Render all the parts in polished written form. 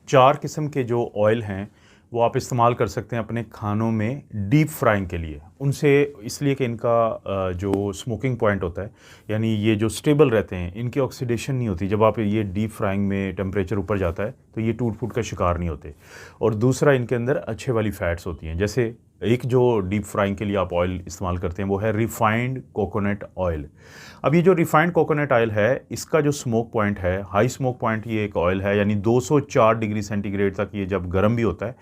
4 किस्म के जो ऑयल हैं वो आप इस्तेमाल कर सकते हैं अपने खानों में डीप फ्राइंग के लिए। उनसे इसलिए कि इनका जो स्मोकिंग पॉइंट होता है, यानी ये जो स्टेबल रहते हैं, इनकी ऑक्सीडेशन नहीं होती। जब आप ये डीप फ्राइंग में टेम्परेचर ऊपर जाता है तो ये टूट फूट का शिकार नहीं होते। और दूसरा, इनके अंदर अच्छे वाली फ़ैट्स होती हैं। जैसे एक जो डीप फ्राइंग के लिए आप ऑयल इस्तेमाल करते हैं वो है रिफाइंड कोकोनट ऑयल। अब ये जो रिफाइंड कोकोनट ऑयल है, इसका जो स्मोक पॉइंट है, हाई स्मोक पॉइंट ये एक ऑयल है, यानी 204 डिग्री सेंटीग्रेड तक ये जब गर्म भी होता है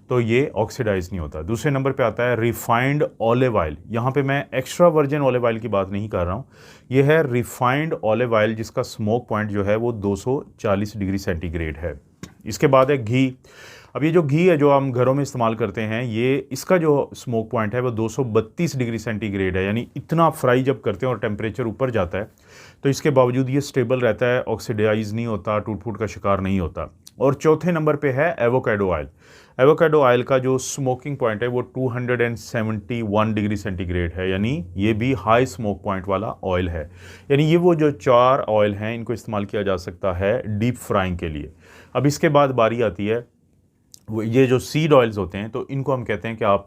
तो ये ऑक्सीडाइज नहीं होता। दूसरे नंबर पे आता है रिफाइंड ऑलिव ऑयल। यहाँ पे मैं एक्स्ट्रा वर्जिन ऑलिव ऑयल की बात नहीं कर रहा हूँ, ये है रिफाइंड ऑलिव ऑयल जिसका स्मोक पॉइंट जो है वो 240 डिग्री सेंटीग्रेड है। इसके बाद है घी। अब ये जो घी है जो हम घरों में इस्तेमाल करते हैं, ये इसका जो स्मोक पॉइंट है वो 232 डिग्री सेंटीग्रेड है। यानी इतना आप फ्राई जब करते हैं और टेम्परेचर ऊपर जाता है तो इसके बावजूद ये स्टेबल रहता है, ऑक्सीडाइज नहीं होता, टूट फूट का शिकार नहीं होता। और चौथे नंबर पे है एवोकाडो ऑयल। एवोकाडो ऑयल का जो स्मोकिंग पॉइंट है वो 271 डिग्री सेंटीग्रेड है, यानी ये भी हाई स्मोक पॉइंट वाला ऑयल है। यानी ये वो जो 4 ऑयल हैं इनको इस्तेमाल किया जा सकता है डीप फ्राइंग के लिए। अब इसके बाद बारी आती है ये जो सीड ऑयल्स होते हैं, तो इनको हम कहते हैं कि आप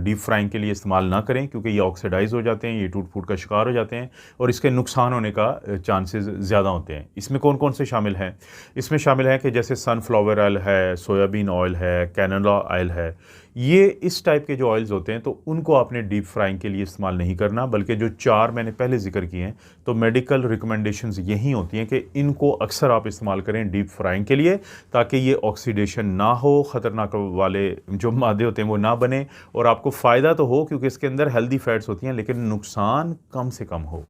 डीप फ्राइंग के लिए इस्तेमाल ना करें, क्योंकि ये ऑक्सीडाइज हो जाते हैं, ये टूट फूट का शिकार हो जाते हैं और इसके नुकसान होने का चांसेस ज़्यादा होते हैं। इसमें कौन कौन से शामिल हैं? इसमें शामिल है कि जैसे सनफ्लावर ऑयल है, सोयाबीन ऑयल है, कैनोला ऑयल है। ये इस टाइप के जो ऑयल्स होते हैं तो उनको आपने डीप फ्राइंग के लिए इस्तेमाल नहीं करना, बल्कि जो 4 मैंने पहले जिक्र किए हैं तो मेडिकल रिकमेंडेशंस यही होती हैं कि इनको अक्सर आप इस्तेमाल करें डीप फ्राइंग के लिए, ताकि ये ऑक्सीडेशन ना हो, ख़तरनाक वाले जो मादे होते हैं वो ना बने और आपको फ़ायदा तो हो, क्योंकि इसके अंदर हेल्दी फैट्स होती हैं, लेकिन नुकसान कम से कम हो।